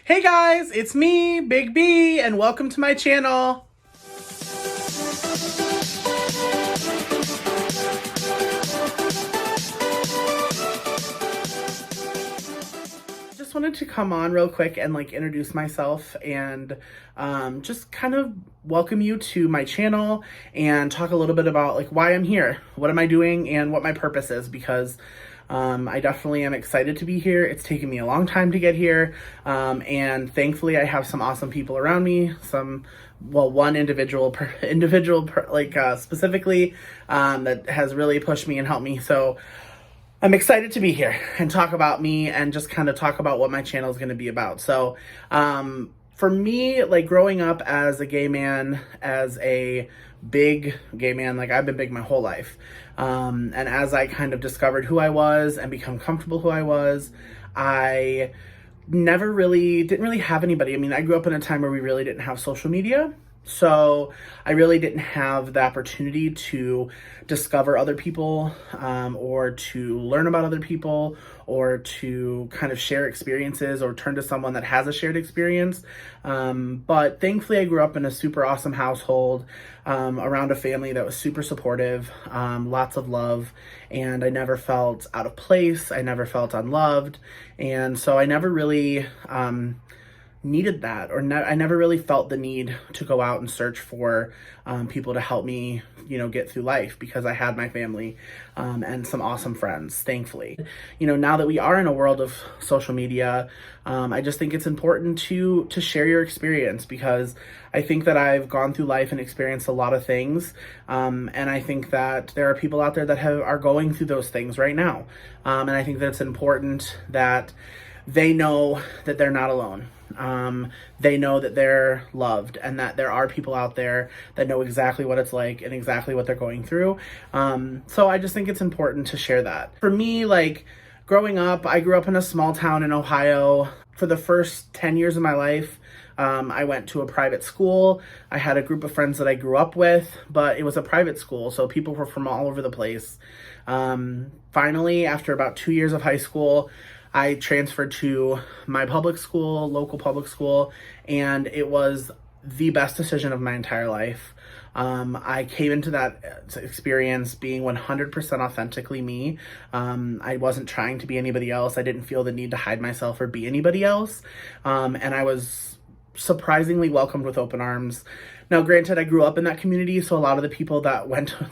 Hey guys, it's me, Big B, and welcome to my channel. Just wanted to come on real quick and introduce myself and just kind of welcome you to my channel and talk a little bit about why I'm here, what am I doing, and what my purpose is, because I definitely am excited to be here. It's taken me a long time to get here, and thankfully I have some awesome people around me. One individual specifically that has really pushed me and helped me. So I'm excited to be here and talk about me and just kind of talk about what my channel is going to be about. So for me, growing up as a gay man, as a big gay man, I've been big my whole life. And as I kind of discovered who I was and become comfortable who I was, I didn't really have anybody. I mean, I grew up in a time where we really didn't have social media. So I really didn't have the opportunity to discover other people, or to learn about other people, or to kind of share experiences or turn to someone that has a shared experience. But thankfully I grew up in a super awesome household, around a family that was super supportive, lots of love, and I never felt out of place. I never felt unloved. And so I never really, needed that, I never really felt the need to go out and search for people to help me, get through life, because I had my family and some awesome friends, thankfully. Now that we are in a world of social media, I just think it's important to share your experience, because I think that I've gone through life and experienced a lot of things, and I think that there are people out there that are going through those things right now, and I think that it's important that they know that they're not alone. They know that they're loved, and that there are people out there that know exactly what it's like and exactly what they're going through. So I just think it's important to share that. For me, growing up, I grew up in a small town in Ohio. For the first 10 years of my life, I went to a private school. I had a group of friends that I grew up with, but it was a private school, so people were from all over the place. Finally, after about 2 years of high school, I transferred to my local public school, and it was the best decision of my entire life. I came into that experience being 100% authentically me. I wasn't trying to be anybody else. I didn't feel the need to hide myself or be anybody else. And I was surprisingly welcomed with open arms. Now, granted, I grew up in that community, so a lot of the people that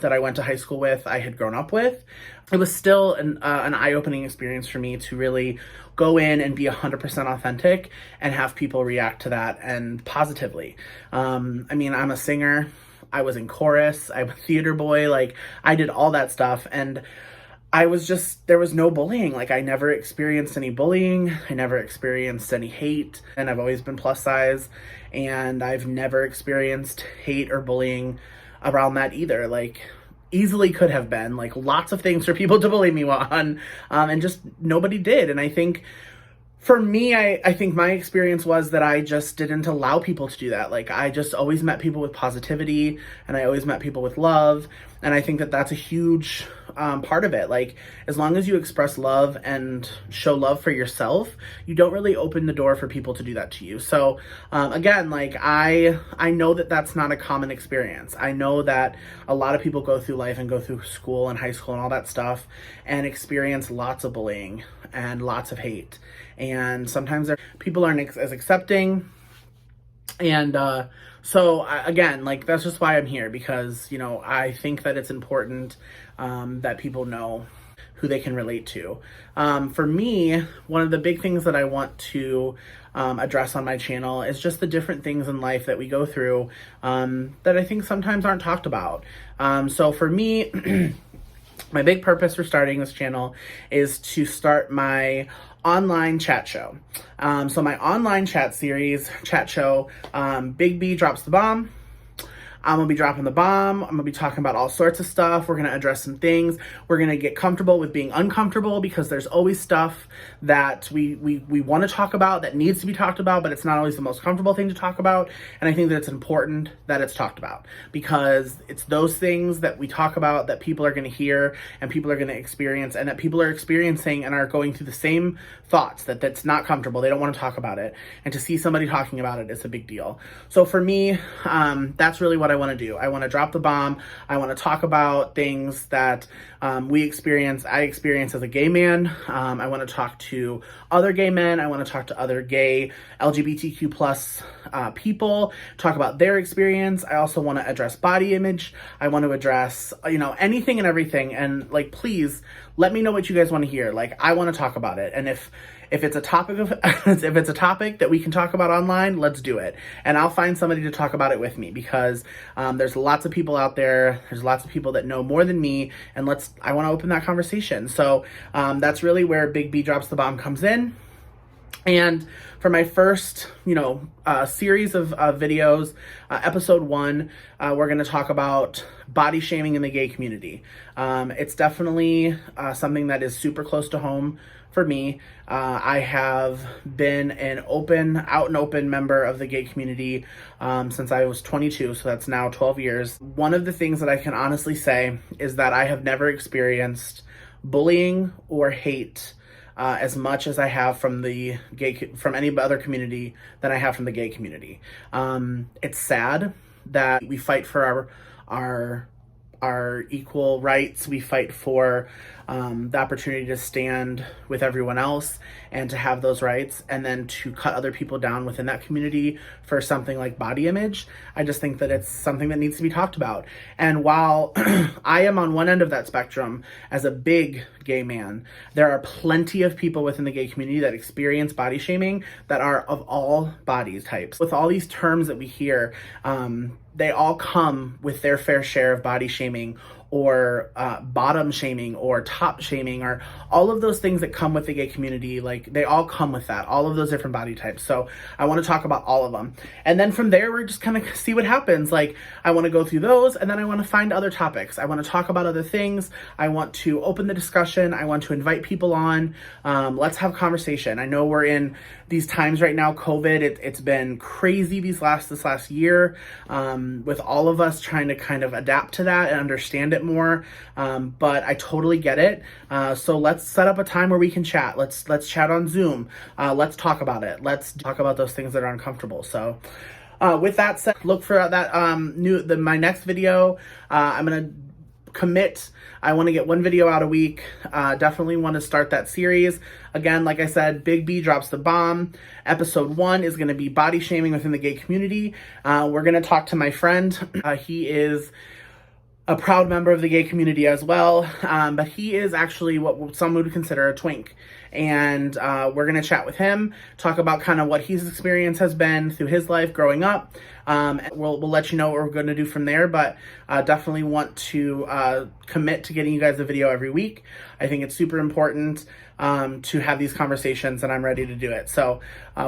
I went to high school with, I had grown up with. It was still an eye-opening experience for me to really go in and be 100% authentic and have people react to that, and positively. I mean, I'm a singer. I was in chorus. I'm a theater boy. I did all that stuff, and there was no bullying. I never experienced any bullying. I never experienced any hate, and I've always been plus size, and I've never experienced hate or bullying around that either. Easily could have been, lots of things for people to bully me on, and just nobody did. And I think for me, I think my experience was that I just didn't allow people to do that. I just always met people with positivity, and I always met people with love. And I think that that's a huge part of it. As long as you express love and show love for yourself, you don't really open the door for people to do that to you. So again, I know that that's not a common experience. I know that a lot of people go through life and go through school and high school and all that stuff and experience lots of bullying and lots of hate. And sometimes people aren't as accepting. And so again, that's just why I'm here, because, I think that it's important that people know who they can relate to. For me, one of the big things that I want to address on my channel is just the different things in life that we go through that I think sometimes aren't talked about. So for me, my big purpose for starting this channel is to start my online chat show. So my online chat show, Big B Drops the Bomb. I'm gonna be dropping the bomb. I'm gonna be talking about all sorts of stuff. We're gonna address some things. We're gonna get comfortable with being uncomfortable, because there's always stuff that we want to talk about that needs to be talked about, but it's not always the most comfortable thing to talk about. And I think that it's important that it's talked about, because it's those things that we talk about that people are gonna hear and people are gonna experience, and that people are experiencing and are going through the same thoughts, that's not comfortable. They don't want to talk about it. And to see somebody talking about it is a big deal. So for me, that's really what I want to do. I want to drop the bomb. I want to talk about things that I experience as a gay man. I want to talk to other gay men. I want to talk to other gay LGBTQ plus people, talk about their experience. I also want to address body image. I want to address, anything and everything. And like, please let me know what you guys want to hear. Like, I want to talk about it. And if it's a topic if it's a topic that we can talk about online, let's do it. And I'll find somebody to talk about it with me, because there's lots of people out there. There's lots of people that know more than me, and I want to open that conversation. So that's really where Big B Drops the Bomb comes in. And for my first, series of videos, episode 1, we're going to talk about body shaming in the gay community. It's definitely something that is super close to home for me. I have been an out and open member of the gay community since I was 22, so that's now 12 years. One of the things that I can honestly say is that I have never experienced bullying or hate as much as I have from from any other community than I have from the gay community. It's sad that we fight for our equal rights. We fight for the opportunity to stand with everyone else and to have those rights, and then to cut other people down within that community for something like body image. I just think that it's something that needs to be talked about. And while I am on one end of that spectrum as a big gay man, there are plenty of people within the gay community that experience body shaming that are of all body types. With all these terms that we hear, they all come with their fair share of body shaming, or bottom shaming, or top shaming, or all of those things that come with the gay community. Like, they all come with that, all of those different body types. So I want to talk about all of them. And then from there, we're just kind of see what happens. Like, I want to go through those, and then I want to find other topics. I want to talk about other things. I want to open the discussion. I want to invite people on. Let's have conversation. I know we're in these times right now, COVID, it's been crazy this last year, with all of us trying to kind of adapt to that and understand it more. But I totally get it. So let's set up a time where we can chat. Let's chat on Zoom. Let's talk about it. Let's talk about those things that are uncomfortable. So with that said, look for that my next video. I'm gonna commit. I want to get one video out a week. Definitely want to start that series. Again, like I said, Big B Drops the Bomb. Episode 1 is going to be body shaming within the gay community. We're going to talk to my friend. He is a proud member of the gay community as well, but he is actually what some would consider a twink. And we're going to chat with him, talk about kind of what his experience has been through his life growing up. We'll let you know what we're going to do from there, but definitely want to commit to getting you guys a video every week. I think it's super important to have these conversations, and I'm ready to do it. So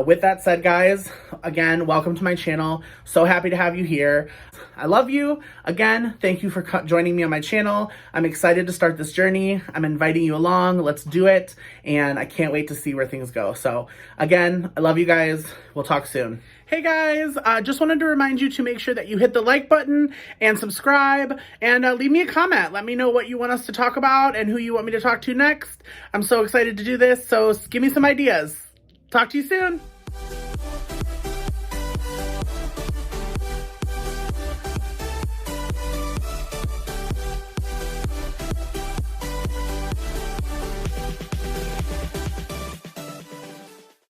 with that said, guys, again, welcome to my channel. So happy to have you here. I love you. Again, thank you for joining me on my channel. I'm excited to start this journey. I'm inviting you along. Let's do it. And I can't wait to see where things go. So again, I love you guys. We'll talk soon. Hey guys, just wanted to remind you to make sure that you hit the like button and subscribe, and leave me a comment. Let me know what you want us to talk about and who you want me to talk to next. I'm so excited to do this, so give me some ideas. Talk to you soon.